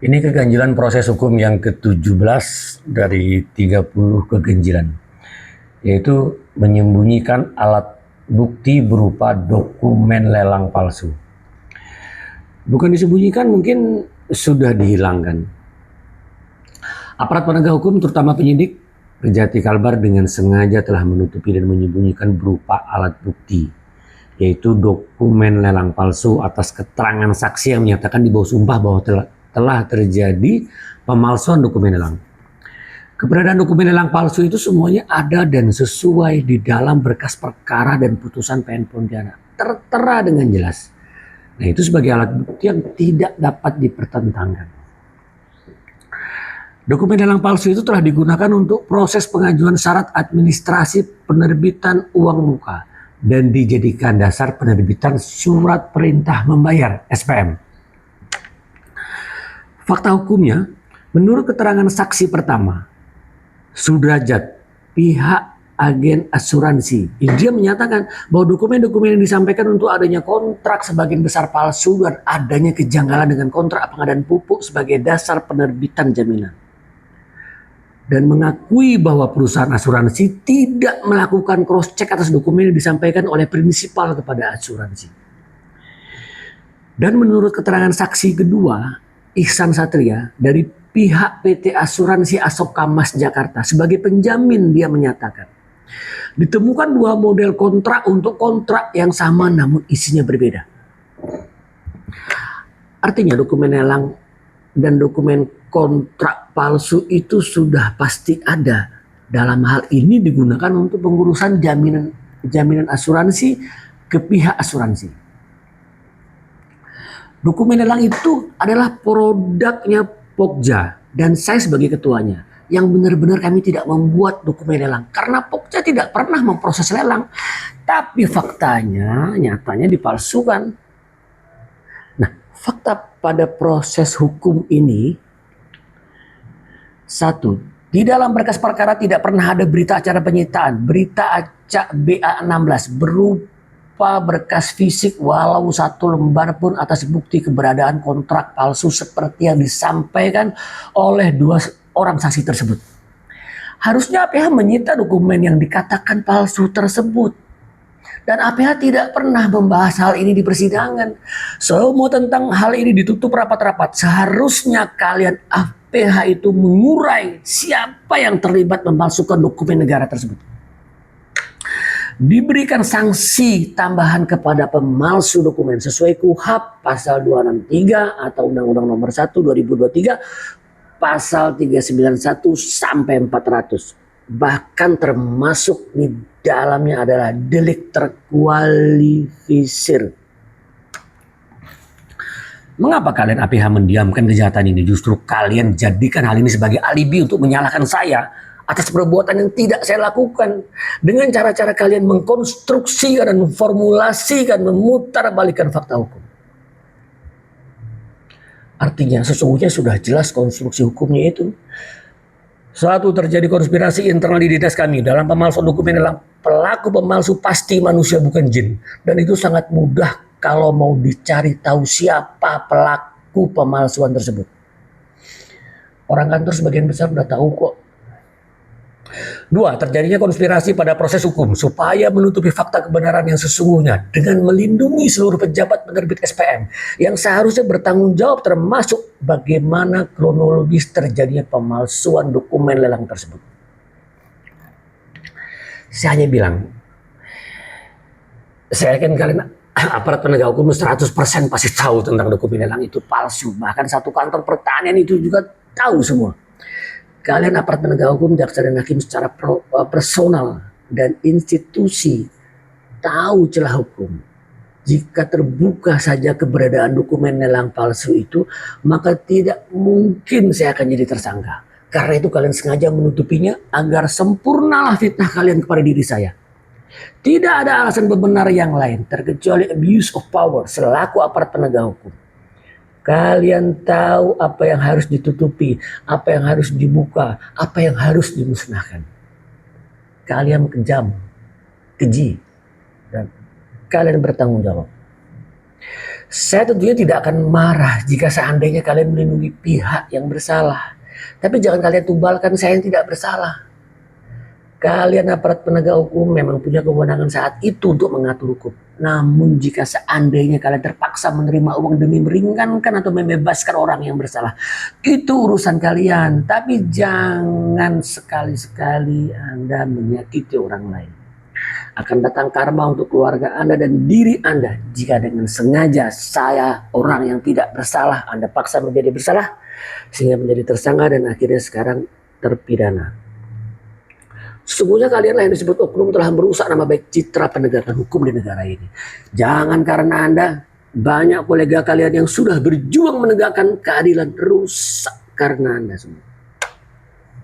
Ini keganjilan proses hukum yang ke-17 dari 30 keganjilan, yaitu menyembunyikan alat bukti berupa dokumen lelang palsu. Bukan disembunyikan, mungkin sudah dihilangkan. Aparat penegak hukum, terutama penyidik, Kejati Kalbar dengan sengaja telah menutupi dan menyembunyikan berupa alat bukti, yaitu dokumen lelang palsu atas keterangan saksi yang menyatakan di bawah sumpah bahwa telah terjadi pemalsuan dokumen lelang. Keberadaan dokumen lelang palsu itu semuanya ada dan sesuai di dalam berkas perkara dan putusan PN Pontianak. Tertera dengan jelas. Nah, itu sebagai alat bukti yang tidak dapat dipertentangkan. Dokumen lelang palsu itu telah digunakan untuk proses pengajuan syarat administrasi penerbitan uang muka dan dijadikan dasar penerbitan surat perintah membayar (SPM). Fakta hukumnya, menurut keterangan saksi pertama, Sudrajat, pihak agen asuransi, dia menyatakan bahwa dokumen-dokumen yang disampaikan untuk adanya kontrak sebagian besar palsu dan adanya kejanggalan dengan kontrak pengadaan pupuk sebagai dasar penerbitan jaminan. Dan mengakui bahwa perusahaan asuransi tidak melakukan cross-check atas dokumen yang disampaikan oleh prinsipal kepada asuransi. Dan menurut keterangan saksi kedua, Ihsan Satria, dari pihak PT Asuransi Asoka Mas Jakarta sebagai penjamin, dia menyatakan ditemukan dua model kontrak untuk kontrak yang sama namun isinya berbeda. Artinya dokumen lelang dan dokumen kontrak palsu itu sudah pasti ada. Dalam hal ini digunakan untuk pengurusan jaminan asuransi ke pihak asuransi. Dokumen lelang itu adalah produknya Pokja dan saya sebagai ketuanya. Yang benar-benar kami tidak membuat dokumen lelang karena Pokja tidak pernah memproses lelang. Tapi faktanya, nyatanya dipalsukan. Nah, fakta pada proses hukum ini, satu, di dalam berkas perkara tidak pernah ada berita acara penyitaan, berita acak BA16 berupa berkas fisik walau satu lembar pun atas bukti keberadaan kontrak palsu seperti yang disampaikan oleh dua orang saksi tersebut. Harusnya APH menyita dokumen yang dikatakan palsu tersebut. Dan APH tidak pernah membahas hal ini di persidangan. Semua tentang hal ini ditutup rapat-rapat. Seharusnya kalian APH itu mengurai siapa yang terlibat memalsukan dokumen negara tersebut. Diberikan sanksi tambahan kepada pemalsu dokumen sesuai KUHP pasal 263 atau Undang-Undang Nomor 1 2023 pasal 391 sampai 400. Bahkan termasuk di dalamnya adalah delik terkualifisir. Mengapa kalian APH mendiamkan kejahatan ini? Justru kalian jadikan hal ini sebagai alibi untuk menyalahkan saya atas perbuatan yang tidak saya lakukan. Dengan cara-cara kalian mengkonstruksikan dan memformulasikan, memutarbalikkan fakta hukum. Artinya sesungguhnya sudah jelas konstruksi hukumnya itu. Satu, terjadi konspirasi internal di dinas kami dalam pemalsuan dokumen lelang. Pelaku pemalsu pasti manusia bukan jin. Dan itu sangat mudah kalau mau dicari tahu siapa pelaku pemalsuan tersebut. Orang kantor sebagian besar sudah tahu kok. Dua, terjadinya konspirasi pada proses hukum supaya menutupi fakta kebenaran yang sesungguhnya dengan melindungi seluruh pejabat penerbit SPM yang seharusnya bertanggung jawab termasuk bagaimana kronologis terjadinya pemalsuan dokumen lelang tersebut. Saya hanya bilang, saya yakin kalian aparat penegak hukum 100% pasti tahu tentang dokumen lelang itu palsu. Bahkan satu kantor pertanian itu juga tahu semua. Kalian aparat penegak hukum, jaksa dan hakim secara personal dan institusi tahu celah hukum. Jika terbuka saja keberadaan dokumen lelang palsu itu, maka tidak mungkin saya akan jadi tersangka. Karena itu kalian sengaja menutupinya agar sempurnalah fitnah kalian kepada diri saya. Tidak ada alasan benar yang lain terkecuali abuse of power selaku aparat penegak hukum. Kalian tahu apa yang harus ditutupi, apa yang harus dibuka, apa yang harus dimusnahkan. Kalian kejam, keji, dan kalian bertanggung jawab. Saya tentunya tidak akan marah jika seandainya kalian melindungi pihak yang bersalah. Tapi jangan kalian tubalkan saya yang tidak bersalah. Kalian aparat penegak hukum memang punya kewenangan saat itu untuk mengatur hukum. Namun jika seandainya kalian terpaksa menerima uang demi meringankan atau membebaskan orang yang bersalah, itu urusan kalian. Tapi jangan sekali-sekali Anda menyakiti orang lain. Akan datang karma untuk keluarga Anda dan diri Anda jika dengan sengaja saya, orang yang tidak bersalah, Anda paksa menjadi bersalah sehingga menjadi tersangka dan akhirnya sekarang terpidana. Sesungguhnya kalianlah yang disebut oknum telah merusak nama baik citra penegakan hukum di negara ini. Jangan karena Anda, banyak kolega kalian yang sudah berjuang menegakkan keadilan rusak karena Anda semua.